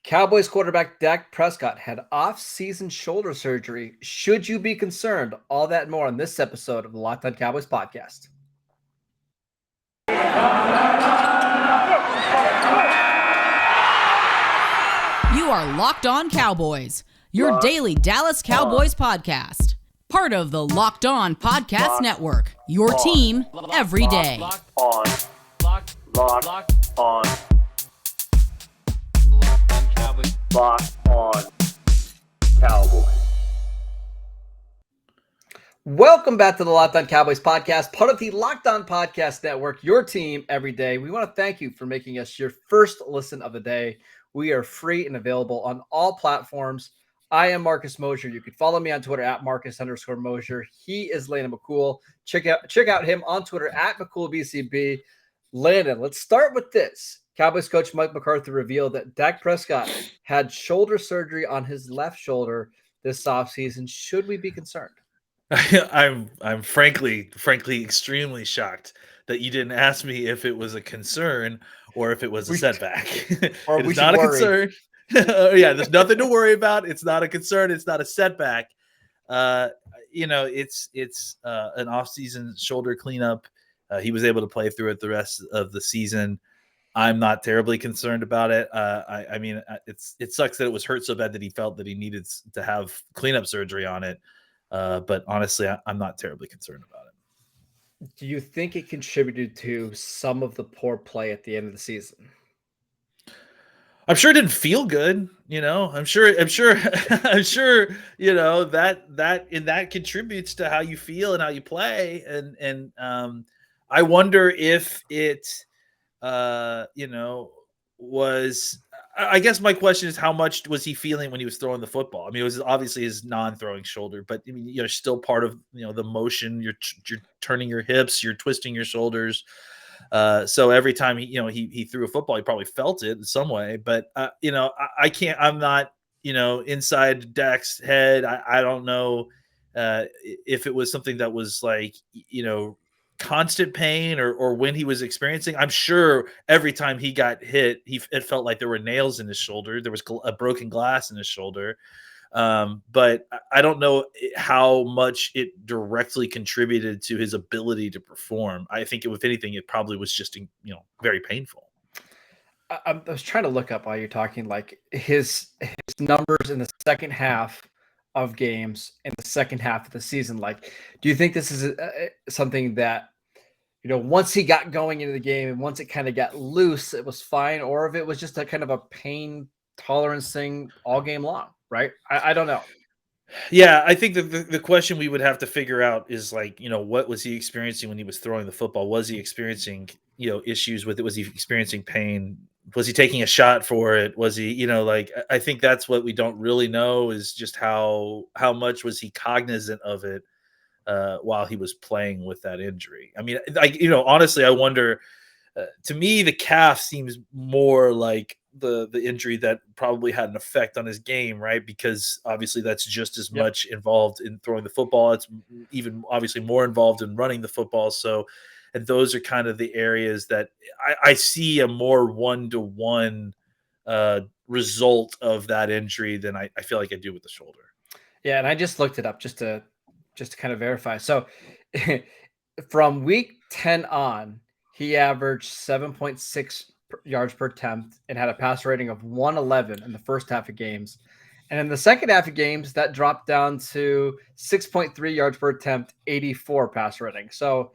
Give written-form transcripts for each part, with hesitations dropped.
Cowboys quarterback Dak Prescott had off-season shoulder surgery. Should you be concerned? All that and more on this episode of the Locked On Cowboys podcast. You are Locked On Cowboys, your daily Dallas Cowboys podcast. Part of the Locked On Podcast Network, your team every day. Locked On Cowboys. Locked On Cowboys. Welcome back to the Locked On Cowboys podcast, part of the Locked On Podcast Network, your team every day. We want to thank you for making us your first listen of the day. We are free and available on all platforms. I am Marcus Mosher. You can follow me on Twitter at Marcus_Mosher. He is Landon McCool. Check out him on Twitter at McCoolBCB. Landon, let's start with this. Cowboys coach Mike McCarthy revealed that Dak Prescott had shoulder surgery on his left shoulder this offseason. Should we be concerned? I'm frankly extremely shocked that you didn't ask me if it was a concern or if it was a setback. Or it we is not a worry. concern. Yeah, there's nothing to worry about. It's not a concern. It's not a setback. It's an off-season shoulder cleanup. He was able to play through it the rest of the season. I'm not terribly concerned about it. It sucks that it was hurt so bad that he felt that he needed to have cleanup surgery on it. But honestly, I'm not terribly concerned about it. Do you think it contributed to some of the poor play at the end of the season? I'm sure it didn't feel good, I'm sure, that contributes to how you feel and how you play. And I wonder if it, was, I guess my question is, how much was he feeling when he was throwing the football? I mean, it was obviously his non-throwing shoulder, but I mean, you're still part of, the motion. You're turning your hips, you're twisting your shoulders. So every time he threw a football, he probably felt it in some way. But I can't. I'm not inside Dak's head. I don't know if it was something that was like constant pain or when he was experiencing. I'm sure every time he got hit, it felt like there were nails in his shoulder. There was a broken glass in his shoulder. But I don't know how much it directly contributed to his ability to perform. I think if anything, it probably was just, very painful. I was trying to look up while you're talking, like his numbers in the second half of games in the second half of the season. Like, do you think this is something that, once he got going into the game and once it kind of got loose, it was fine, or if it was just a kind of a pain tolerance thing all game long? Right. I don't know. Yeah, I think the question we would have to figure out is like, what was he experiencing when he was throwing the football? Was he experiencing, issues with it? Was he experiencing pain? Was he taking a shot for it? Was he, I think that's what we don't really know, is just how much was he cognizant of it while he was playing with that injury. I mean, honestly, I wonder, to me, the calf seems more like the injury that probably had an effect on his game, right? Because obviously that's just as much involved in throwing the football. It's even obviously more involved in running the football. So, and those are kind of the areas that I see a more one-to-one result of that injury than I feel like I do with the shoulder. Yeah. And I just looked it up just to kind of verify. So from week 10 on, he averaged 7.6 yards per attempt and had a pass rating of 111 in the first half of games. And in the second half of games, that dropped down to 6.3 yards per attempt, 84 pass rating. So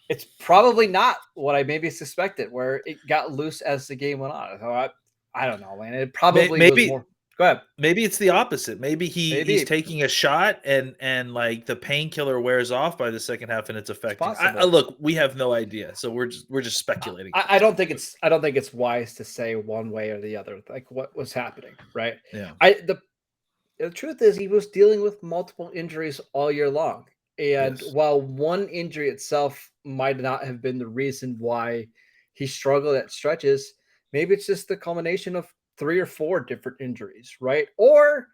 it's probably not what I maybe suspected, where it got loose as the game went on. So I don't know, man. It probably was more. Go ahead. Maybe it's the opposite. Maybe he's taking a shot and like the painkiller wears off by the second half and it's affecting. Look, we have no idea, so we're just speculating. I don't think it's wise to say one way or the other, like what was happening, right? Yeah. The truth is, he was dealing with multiple injuries all year long, and while one injury itself might not have been the reason why he struggled at stretches, maybe it's just the culmination of 3 or 4 different injuries, right? Or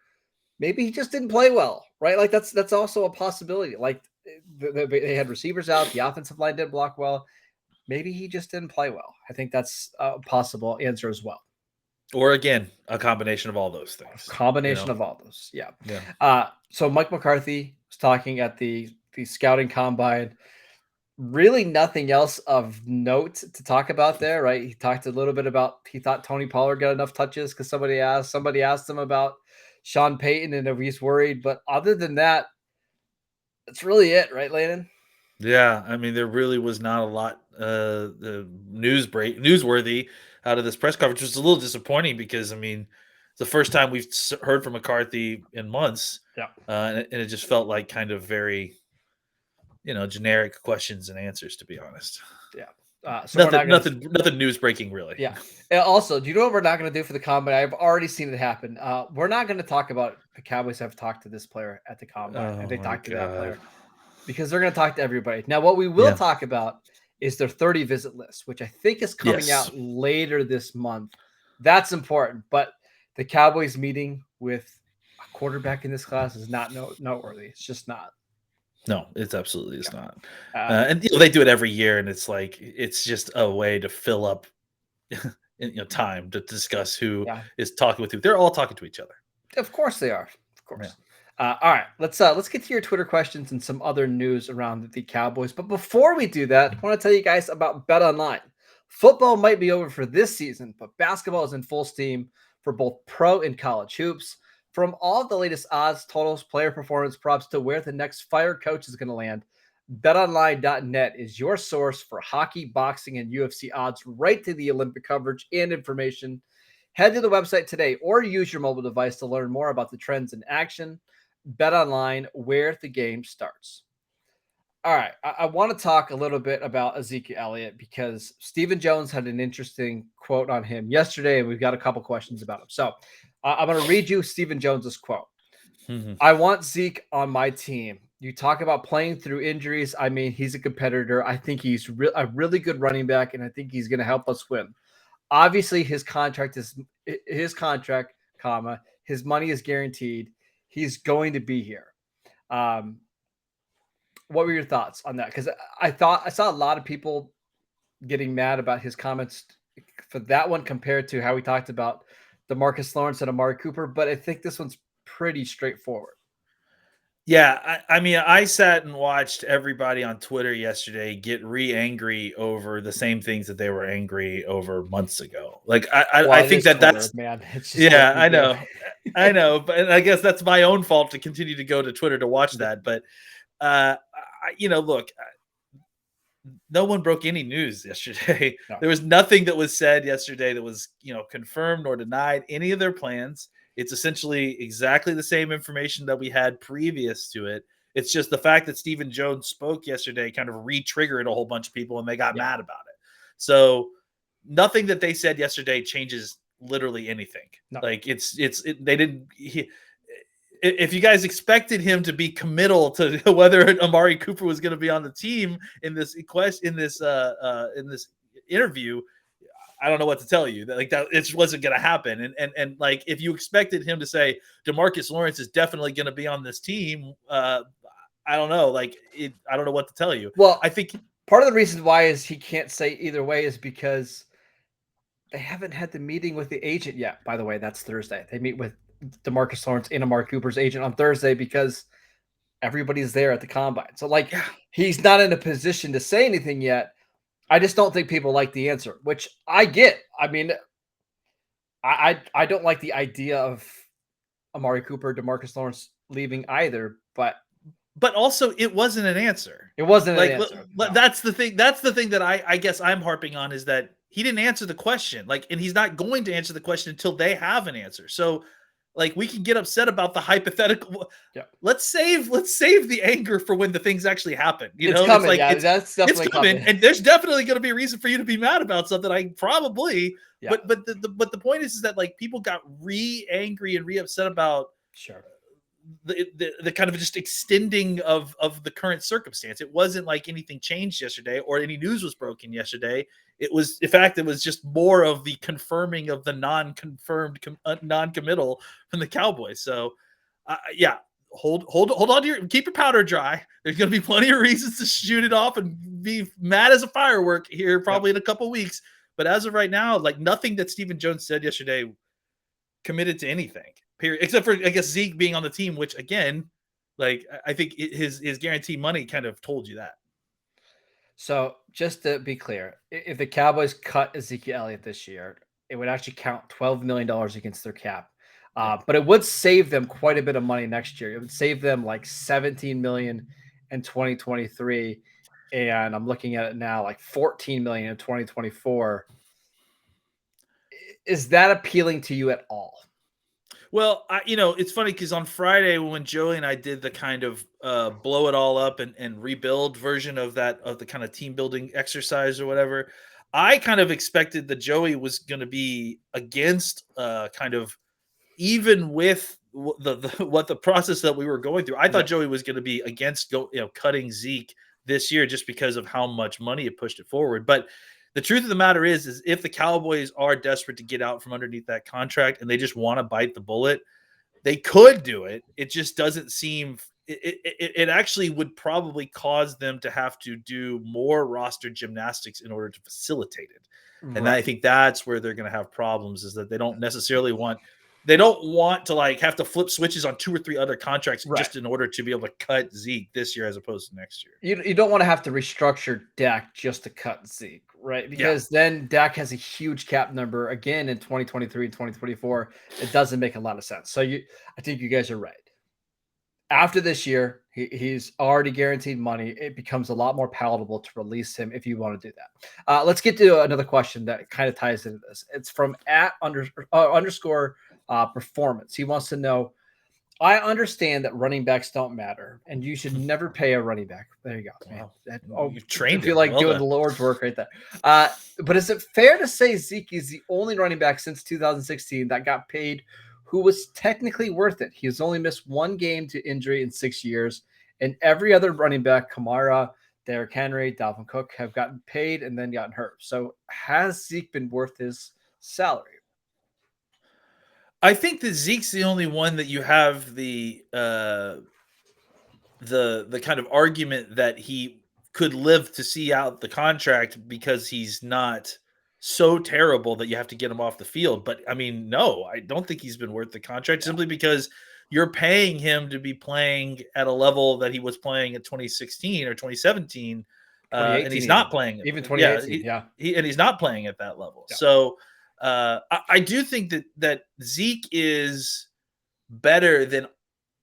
maybe he just didn't play well, right? Like that's also a possibility. Like they had receivers out, the offensive line didn't block well. Maybe he just didn't play well. I think that's a possible answer as well. Or again, a combination of all those things. Combination of all those. Yeah. Yeah. So Mike McCarthy was talking at the scouting combine. Really nothing else of note to talk about there, right? He talked a little bit about he thought Tony Pollard got enough touches because somebody asked him about Sean Payton and if he's worried. But other than that, that's really it, right, Landon? Yeah, I mean, there really was not a lot newsworthy out of this press conference, which was a little disappointing because I mean, it's the first time we've heard from McCarthy in months, Yeah. and it just felt like kind of very, generic questions and answers, to be honest. Yeah. So nothing news breaking really. Yeah. And also, do you know what we're not going to do for the combine? I've already seen it happen. We're not going to talk about the Cowboys have talked to this player at the combine, and they talked to that player because they're going to talk to everybody. Now, what we will talk about is their 30 visit list, which I think is coming out later this month. That's important, but the Cowboys meeting with a quarterback in this class is not noteworthy. It's just not. No, it's absolutely not. And they do it every year, and it's like it's just a way to fill up time to discuss who is talking with who. They're all talking to each other. Of course they are. Of course. Yeah. All right, let's get to your Twitter questions and some other news around the Cowboys. But before we do that, I want to tell you guys about BetOnline. Football might be over for this season, but basketball is in full steam for both pro and college hoops. From all the latest odds, totals, player performance props to where the next fire coach is going to land, BetOnline.net is your source for hockey, boxing, and UFC odds right to the Olympic coverage and information. Head to the website today or use your mobile device to learn more about the trends in action. BetOnline, where the game starts. All right, I want to talk a little bit about Ezekiel Elliott because Stephen Jones had an interesting quote on him yesterday, and we've got a couple questions about him. So I'm going to read you Stephen Jones's quote. Mm-hmm. I want Zeke on my team. You talk about playing through injuries. I mean, he's a competitor. I think he's a really good running back, and I think he's going to help us win. Obviously, his contract, his money is guaranteed. He's going to be here. What were your thoughts on that? Because I saw a lot of people getting mad about his comments for that one compared to how we talked about DeMarcus Lawrence and Amari Cooper, but I think this one's pretty straightforward. Yeah, I mean, I sat and watched everybody on Twitter yesterday get angry over the same things that they were angry over months ago. Like, I think that's man. I know, I know, but I guess that's my own fault to continue to go to Twitter to watch that. But look, no one broke any news yesterday. No. There was nothing that was said yesterday that was, confirmed or denied any of their plans. It's essentially exactly the same information that we had previous to it. It's just the fact that Stephen Jones spoke yesterday kind of re-triggered a whole bunch of people and they got mad about it. So nothing that they said yesterday changes literally anything. No. Like they didn't. If you guys expected him to be committal to whether Amari Cooper was going to be on the team in this interview, I don't know what to tell you. That it just wasn't going to happen. And like if you expected him to say DeMarcus Lawrence is definitely going to be on this team, I don't know. I don't know what to tell you. Well, I think part of the reason why is he can't say either way is because they haven't had the meeting with the agent yet. By the way, that's Thursday. They meet with DeMarcus Lawrence and Amari Cooper's agent on Thursday because everybody's there at the combine. So he's not in a position to say anything yet. I just don't think people like the answer, which I get. I mean, I don't like the idea of Amari Cooper, DeMarcus Lawrence leaving either, but also it wasn't an answer. It wasn't an answer. No. That's the thing. That's the thing that I guess I'm harping on is that he didn't answer the question. And he's not going to answer the question until they have an answer. So we can get upset about the hypothetical. Yeah. Let's save the anger for when the things actually happen. It's coming. That's definitely coming. And there's definitely going to be a reason for you to be mad about something. But the point is that people got angry and upset about the kind of just extending of the current circumstance. It wasn't like anything changed yesterday or any news was broken yesterday. It was, in fact, it was just more of the confirming of the non-confirmed, non-committal from the Cowboys. So, hold on to keep your powder dry. There's going to be plenty of reasons to shoot it off and be mad as a firework here probably in a couple of weeks. But as of right now, nothing that Stephen Jones said yesterday committed to anything, period, except for I guess Zeke being on the team, which again, like I think his guarantee money kind of told you that. So just to be clear, if the Cowboys cut Ezekiel Elliott this year, it would actually count $12 million against their cap. But it would save them quite a bit of money next year. It would save them like 17 million in 2023. And I'm looking at it now, like 14 million in 2024. Is that appealing to you at all? Well, it's funny because on Friday when Joey and I did the kind of blow it all up and rebuild version of the kind of team building exercise or whatever, I kind of expected that Joey was going to be against kind of even with what the process that we were going through. I thought Joey was going to be against cutting Zeke this year just because of how much money it pushed it forward. But the truth of the matter is if the Cowboys are desperate to get out from underneath that contract and they just want to bite the bullet, they could do it. It just doesn't seem it actually would probably cause them to have to do more roster gymnastics in order to facilitate it. And I think that's where they're going to have problems, is that they don't necessarily want to like have to flip switches on 2 or 3 other contracts just in order to be able to cut Zeke this year as opposed to next year. You don't want to have to restructure Dak just to cut Zeke, right? Because then Dak has a huge cap number again in 2023 and 2024. It doesn't make a lot of sense. So I think you guys are right. After this year, he's already guaranteed money. It becomes a lot more palatable to release him if you want to do that. Let's get to another question that kind of ties into this. It's from _. Performance. He wants to know, I understand that running backs don't matter and you should never pay a running back. There you go. Wow. You've trained I feel like doing the Lord's work right there. But is it fair to say Zeke is the only running back since 2016 that got paid who was technically worth it? He has only missed 1 game to injury in 6 years, and every other running back, Kamara, Derrick Henry, Dalvin Cook, have gotten paid and then gotten hurt. So has Zeke been worth his salary? I think that Zeke's the only one that you have the kind of argument that he could live to see out the contract because he's not so terrible that you have to get him off the field. But I mean, no, I don't think he's been worth the contract simply because you're paying him to be playing at a level that he was playing in 2016 or 2017. And he's not playing even 2018. And he's not playing at that level. Yeah. So I do think that Zeke is better than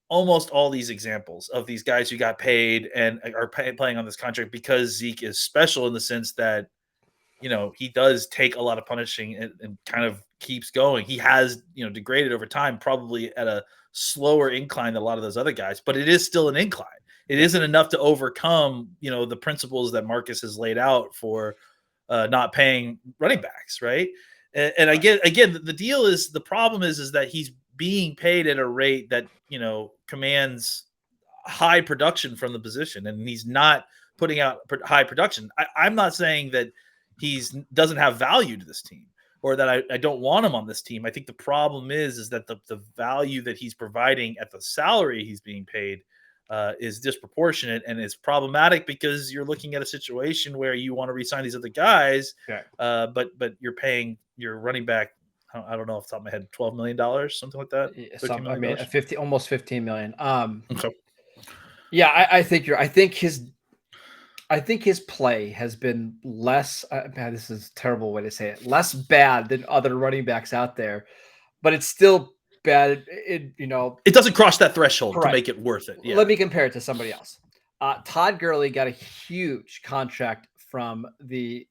almost all these examples of these guys who got paid and are playing on this contract, because Zeke is special in the sense that, he does take a lot of punishing and kind of keeps going. He has, degraded over time, probably at a slower incline than a lot of those other guys, but it is still an incline. It isn't enough to overcome, the principles that Marcus has laid out for not paying running backs, right? And again, the problem is that he's being paid at a rate that, commands high production from the position, and he's not putting out high production. I'm not saying that he doesn't have value to this team or that I don't want him on this team. I think the problem is that the value that he's providing at the salary he's being paid is disproportionate, and it's problematic because you're looking at a situation where you want to re-sign these other guys, but you're paying your running back, I don't know off the top of my head, $12 million, something like that. Almost 15 million. Okay. Yeah, I think I think his play has been less. Man, this is a terrible way to say it. Less bad than other running backs out there, but it's still bad. It doesn't cross that threshold to make it worth it. Yeah. Let me compare it to somebody else. Todd Gurley got a huge contract from the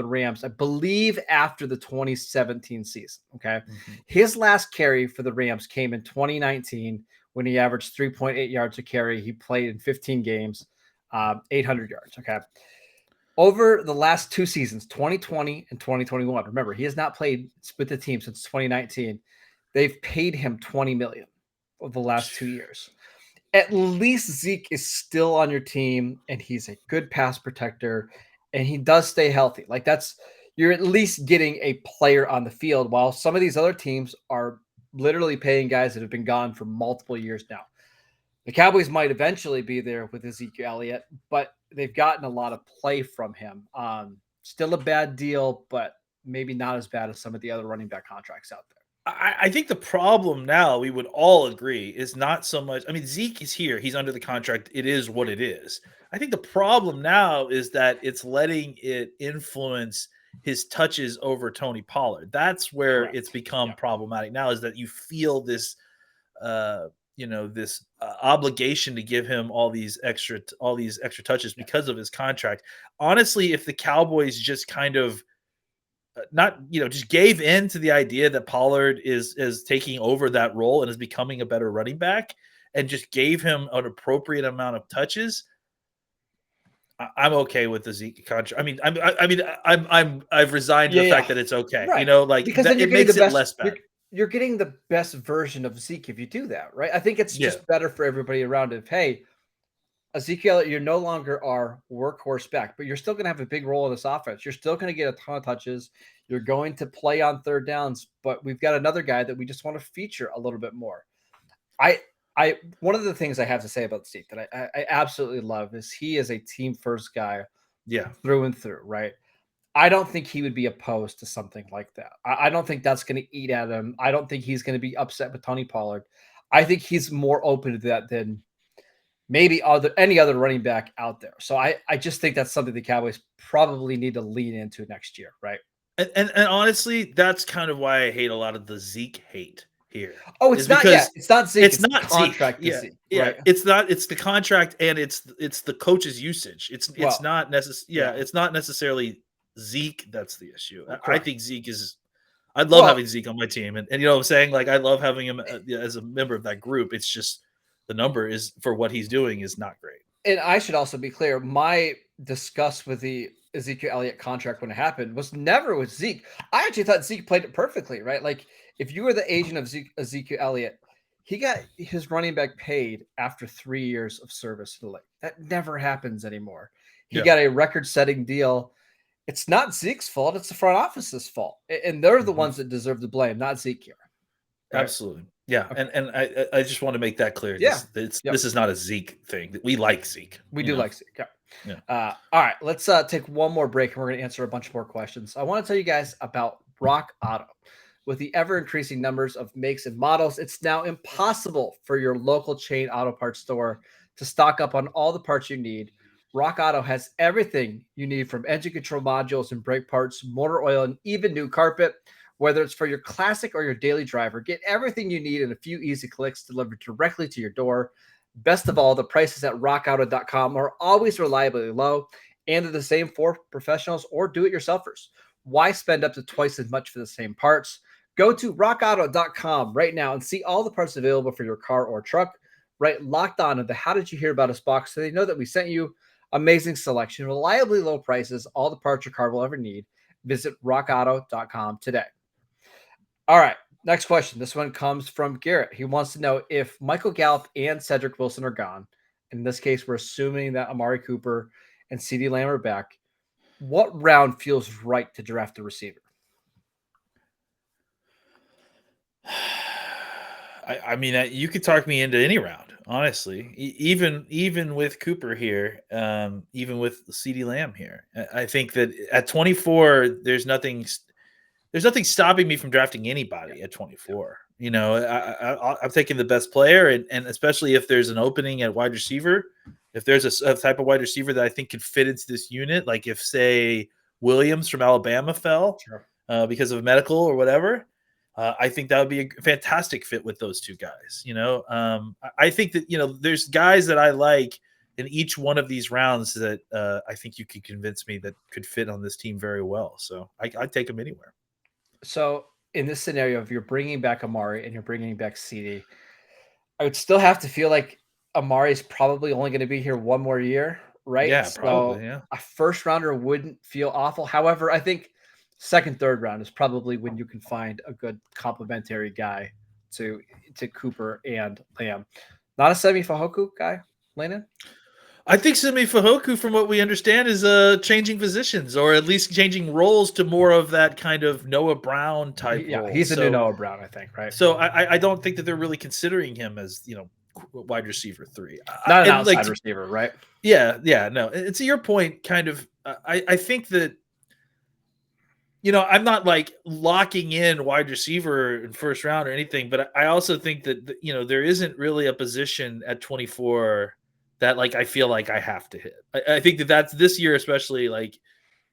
Rams, I believe, after the 2017 season. Okay. Mm-hmm. His last carry for the Rams came in 2019 when he averaged 3.8 yards a carry. He played in 15 games, 800 yards. Okay. Over the last 2 seasons, 2020 and 2021, remember, he has not played with the team since 2019. They've paid him $20 million over the last 2 years. At least Zeke is still on your team, and he's a good pass protector, and he does stay healthy. Like, you're at least getting a player on the field, while some of these other teams are literally paying guys that have been gone for multiple years now. The Cowboys might eventually be there with Ezekiel Elliott, but they've gotten a lot of play from him. Still a bad deal, but maybe not as bad as some of the other running back contracts out there. I think the problem now, we would all agree, is not so much. I mean, Zeke is here. He's under the contract. It is what it is. I think the problem now is that it's letting it influence his touches over Tony Pollard. That's where it's Correct. become Yeah. problematic now, is that you feel this, this obligation to give him all these extra touches because of his contract. Honestly, if the Cowboys just kind of not just gave in to the idea that Pollard is taking over that role and is becoming a better running back, and just gave him an appropriate amount of touches, I'm okay with the Zeke contract. I've resigned to Yeah, the yeah. fact that it's okay. Right. Like Because that, then you're it getting the makes it best less bad. you're getting the best version of Zeke if you do that, right? I think it's Yeah, just better for everybody around if, hey, Ezekiel, you're no longer our workhorse back, but you're still going to have a big role in this offense. You're still going to get a ton of touches. You're going to play on third downs, but we've got another guy that we just want to feature a little bit more. One of the things I have to say about Zeke that I absolutely love is he is a team first guy yeah. through and through, right? I don't think he would be opposed to something like that. I don't think that's going to eat at him. I don't think he's going to be upset with Tony Pollard. I think he's more open to that than maybe any other running back out there. So I just think that's something the Cowboys probably need to lean into next year, right? And honestly, that's kind of why I hate a lot of the Zeke hate here. Oh, Is it's not. Yeah, because it's not Zeke. it's It's the not Zeke. contract to Yeah, Zeke, yeah. right? It's not. It's the contract, and it's the coach's usage. It's Well, not necessary. Yeah, yeah. it's not necessarily Zeke that's the issue. I Correct. think Zeke is. I'd love Well, having Zeke on my team, and you know what I'm saying. Like I love having him as a member of that group. It's just the number is for what he's doing is not great. and I should also be clear. My disgust with the Ezekiel Elliott contract when it happened was never with Zeke. I actually thought Zeke played it perfectly, right? Like if you were the agent of Ezekiel Elliott, he got his running back paid after 3 years of service to the league. That never happens anymore. He Yeah. got a record-setting deal. It's not Zeke's fault. It's the front office's fault, and they're the Mhm. ones that deserve the blame, not Zeke here. Right? Absolutely. Yeah. Okay. And I just want to make that clear. Yeah. Yep. This is not a Zeke thing. We like Zeke. We do like Zeke. Yeah. Yeah. All right. Let's take one more break and we're going to answer a bunch more questions. I want to tell you guys about Rock Auto. With the ever increasing numbers of makes and models, it's now impossible for your local chain auto parts store to stock up on all the parts you need. Rock Auto has everything you need from engine control modules and brake parts, motor oil, and even new carpet. Whether it's for your classic or your daily driver, get everything you need in a few easy clicks delivered directly to your door. Best of all, the prices at rockauto.com are always reliably low and they're the same for professionals or do-it-yourselfers. Why spend up to twice as much for the same parts? Go to rockauto.com right now and see all the parts available for your car or truck. Right, locked on in the How Did You Hear About Us box so they know that we sent you. Amazing selection, reliably low prices, all the parts your car will ever need. Visit rockauto.com today. All right, next question. This one comes from Garrett. He wants to know if Michael Gallup and Cedric Wilson are gone. In this case, we're assuming that Amari Cooper and CeeDee Lamb are back. What round feels right to draft a receiver? I mean, you could talk me into any round, honestly. Even with Cooper here, even with CeeDee Lamb here, I think that at 24, there's nothing stopping me from drafting anybody at 24. You know, I'm taking the best player, and especially if there's an opening at wide receiver, if there's a type of wide receiver that I think could fit into this unit, like if, say, Williams from Alabama fell because of medical or whatever, I think that would be a fantastic fit with those two guys. You know, I think that, there's guys that I like in each one of these rounds that I think you could convince me that could fit on this team very well. So I'd take them anywhere. So in this scenario, if you're bringing back Amari and you're bringing back CeeDee, I would still have to feel like Amari is probably only going to be here one more year, right? Yeah, So probably. Yeah. a first rounder wouldn't feel awful. However, I think second, third round is probably when you can find a good complementary guy to Cooper and Lamb. Not a Semi Fahoku guy, Landon? I think Simi Fahoku, from what we understand, is changing positions or at least changing roles to more of that kind of Noah Brown type role. He's a new Noah Brown, I think, right? So I don't think that they're really considering him as, wide receiver 3. Not an outside receiver, right? Yeah, no. And to your point, kind of, I think that, I'm not like locking in wide receiver in first round or anything, but I also think that, there isn't really a position at 24 that like I feel like I have to hit. I think that's this year, especially like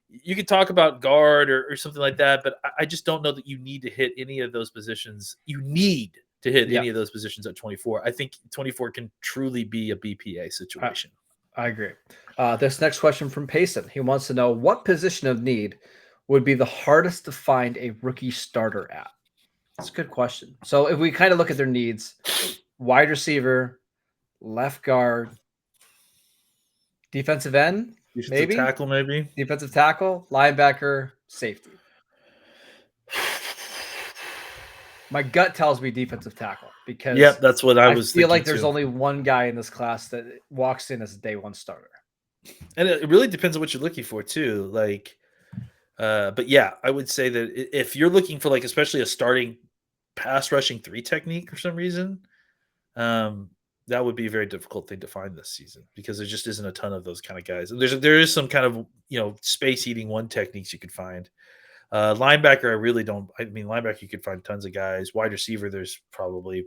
you could talk about guard or something like that, but I just don't know that you need to hit any of those positions. You need to hit any of those positions at 24. I think 24 can truly be a BPA situation. I agree. This next question from Payson. He wants to know what position of need would be the hardest to find a rookie starter at? That's a good question. So if we kind of look at their needs, wide receiver, left guard, defensive end, maybe tackle, maybe defensive tackle, linebacker, safety. My gut tells me defensive tackle because that's what I was feel like there's too. only one guy in this class that walks in as a day one starter. And it really depends on what you're looking for too. Like, but yeah, I would say that if you're looking for like, especially a starting pass rushing 3 technique for some reason, that would be a very difficult thing to find this season because there just isn't a ton of those kind of guys. And there is some kind of, space eating 1 techniques you could find. Linebacker, I really don't. I mean, linebacker, you could find tons of guys. Wide receiver, there's probably,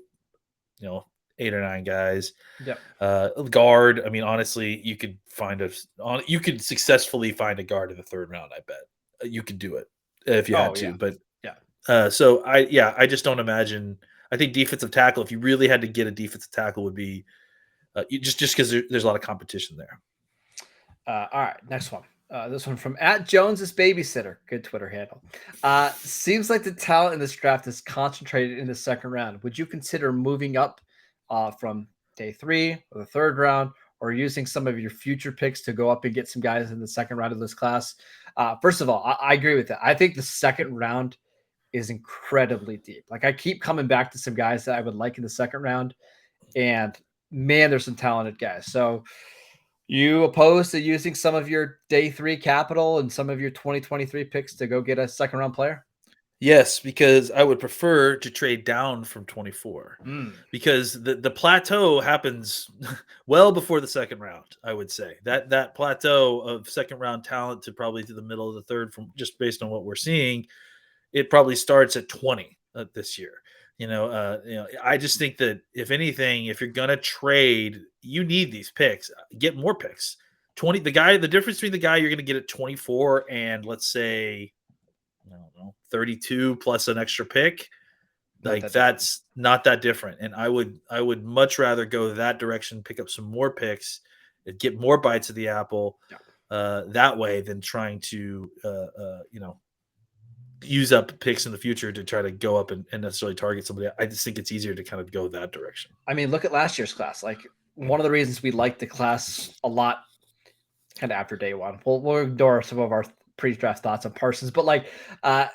8 or 9 guys. Yeah. Guard, I mean, honestly, you could successfully find a guard in the 3rd round. I bet you could do it if you had to. Yeah. But yeah. So I just don't imagine. I think defensive tackle, if you really had to get a defensive tackle, would be just because there's a lot of competition there. All right, next one. This one from @Jones's Babysitter. Good Twitter handle. Seems like the talent in this draft is concentrated in the 2nd round. Would you consider moving up from day 3 or the 3rd round, or using some of your future picks to go up and get some guys in the 2nd round of this class? First of all, I agree with that. I think the 2nd round is incredibly deep. Like I keep coming back to some guys that I would like in the 2nd round, and man, there's some talented guys. So you opposed to using some of your day 3 capital and some of your 2023 picks to go get a 2nd round player? Yes, because I would prefer to trade down from 24 because the plateau happens well before the 2nd round. I would say that plateau of 2nd round talent to probably to the middle of the 3rd, from just based on what we're seeing, it probably starts at 20 this year. I just think that if anything, if you're gonna trade, you need these picks. Get more picks. 20. The difference between the guy you're gonna get at 24 and let's say, I don't know, 32 plus an extra pick, that's not that different. And I would much rather go that direction, pick up some more picks, and get more bites of the apple that way than trying to use up picks in the future to try to go up and necessarily target somebody. I just think it's easier to kind of go that direction. I mean, look at last year's class. Like one of the reasons we liked the class a lot kind of after day 1. We'll ignore some of our pre-draft thoughts on Parsons, but like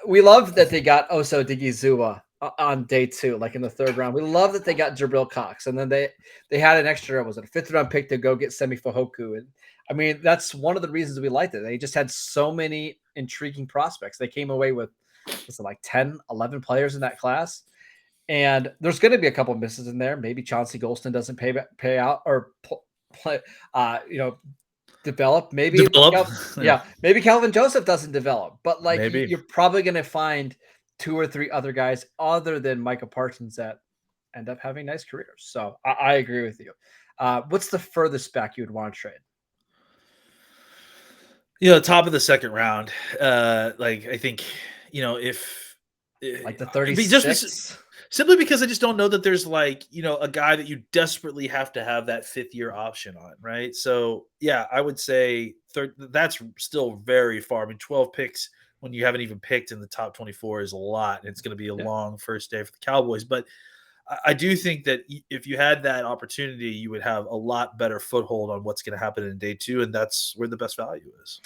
we love that they got Oso Digizua on day 2, like in the 3rd round. We love that they got Jabril Cox, and then they had an extra, was it a 5th round pick to go get Semi Fahoku? And I mean, that's one of the reasons we liked it. They just had so many intriguing prospects. They came away with like 10, 11 players in that class. And there's going to be a couple of misses in there. Maybe Chauncey Golston doesn't pay out or develop. Maybe maybe Calvin Joseph doesn't develop. But like you're probably going to find 2 or 3 other guys other than Micah Parsons that end up having nice careers. So I agree with you. What's the furthest back you would want to trade? Top of the 2nd round. I think, if like the 36, simply because I just don't know that there's a guy that you desperately have to have that 5th year option on. Right. So yeah, I would say that's still very far. I mean, 12 picks when you haven't even picked in the top 24 is a lot. And it's going to be a long first day for the Cowboys, but I do think that if you had that opportunity, you would have a lot better foothold on what's going to happen in day 2. And that's where the best value is.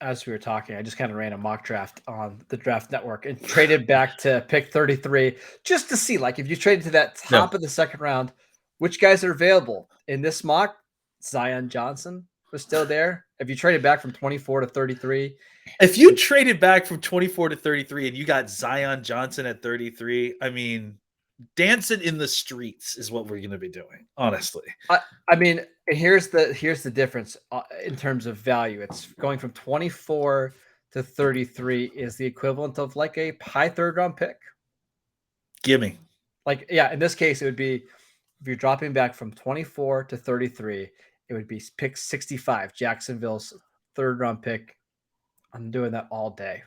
As we were talking, I just kind of ran a mock draft on the Draft Network and traded back to pick 33 just to see, like, if you traded to that top of the 2nd round, which guys are available in this mock. Zion Johnson was still there. If you traded back from 24 to 33, if you traded back from 24 to 33 and you got Zion Johnson at 33, I mean, dancing in the streets is what we're going to be doing, honestly. I mean, here's the difference in terms of value. It's going from 24 to 33 is the equivalent of like a high third round pick. Gimme. Like, yeah, in this case, it would be if you're dropping back from 24 to 33, it would be pick 65, Jacksonville's third round pick. I'm doing that all day.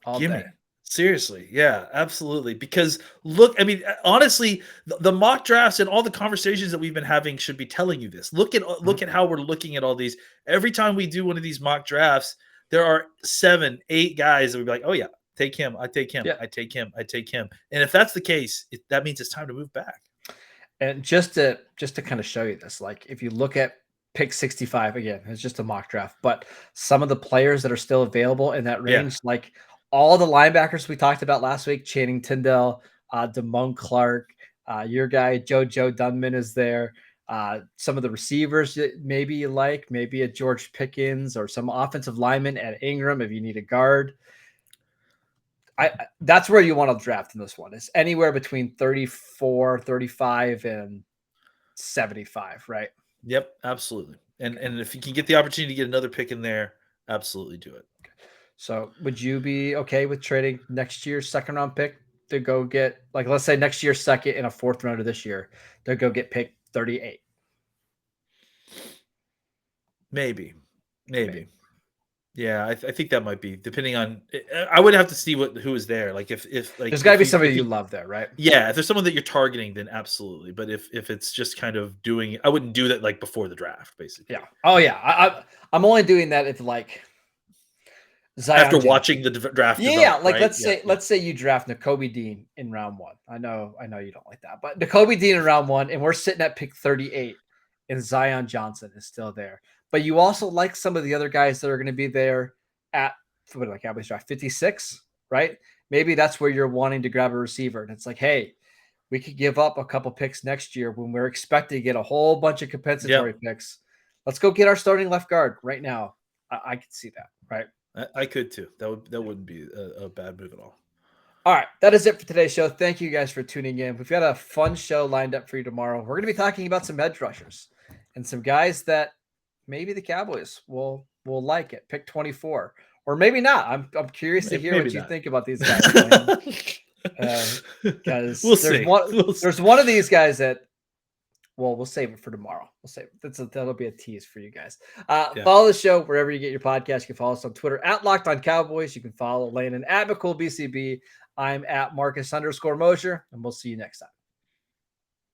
All Gimme. day. Seriously. Yeah, absolutely. Because look, I mean, honestly, the mock drafts and all the conversations that we've been having should be telling you this. Look at how we're looking at all these. Every time we do one of these mock drafts, there are 7, 8 guys that would be like, oh yeah, take him. I take him. Yeah. I take him. I take him. And if that's the case, that means it's time to move back. And just to kind of show you this, like if you look at pick 65, again, it's just a mock draft, but some of the players that are still available in that range, like all the linebackers we talked about last week, Channing Tindall, Damone Clark, your guy, Joe Dunman is there. Some of the receivers that maybe you like, maybe a George Pickens or some offensive lineman at Ingram if you need a guard. That's where you want to draft in this one. It's anywhere between 34, 35, and 75, right? Yep, absolutely. And if you can get the opportunity to get another pick in there, absolutely do it. So would you be okay with trading next year's second round pick to go get, like, let's say next year's second and a fourth rounder this year to go get pick 38? Maybe. Yeah, I think that might be depending on. I would have to see who is there. Like if like there's got to be somebody you love there, right? Yeah, if there's someone that you're targeting, then absolutely. But if it's just kind of doing, I wouldn't do that like before the draft, basically. Yeah. Oh yeah. I'm only doing that if like Zion after watching the draft. Yeah, develop, like right? let's say you draft Nakobe Dean in round 1. I know you don't like that, but Nakobe Dean in round 1, and we're sitting at pick 38, and Zion Johnson is still there. But you also like some of the other guys that are going to be there at Cowboys draft 56, right? Maybe that's where you're wanting to grab a receiver, and it's like, hey, we could give up a couple picks next year when we're expecting to get a whole bunch of compensatory picks. Let's go get our starting left guard right now. I could see that, right? I could too. That wouldn't be a bad move at all. All right, that is it for today's show. Thank you guys for tuning in. We've got a fun show lined up for you tomorrow. We're going to be talking about some edge rushers and some guys that maybe the Cowboys will like it. Pick 24, or maybe not. I'm curious to hear what you think about these guys. Because there's one of these guys that. Well, we'll save it for tomorrow. That'll be a tease for you guys. Follow the show wherever you get your podcast. You can follow us on Twitter at Locked On Cowboys. You can follow Landon at McCool BCB. I'm at Marcus _Mosher, and we'll see you next time.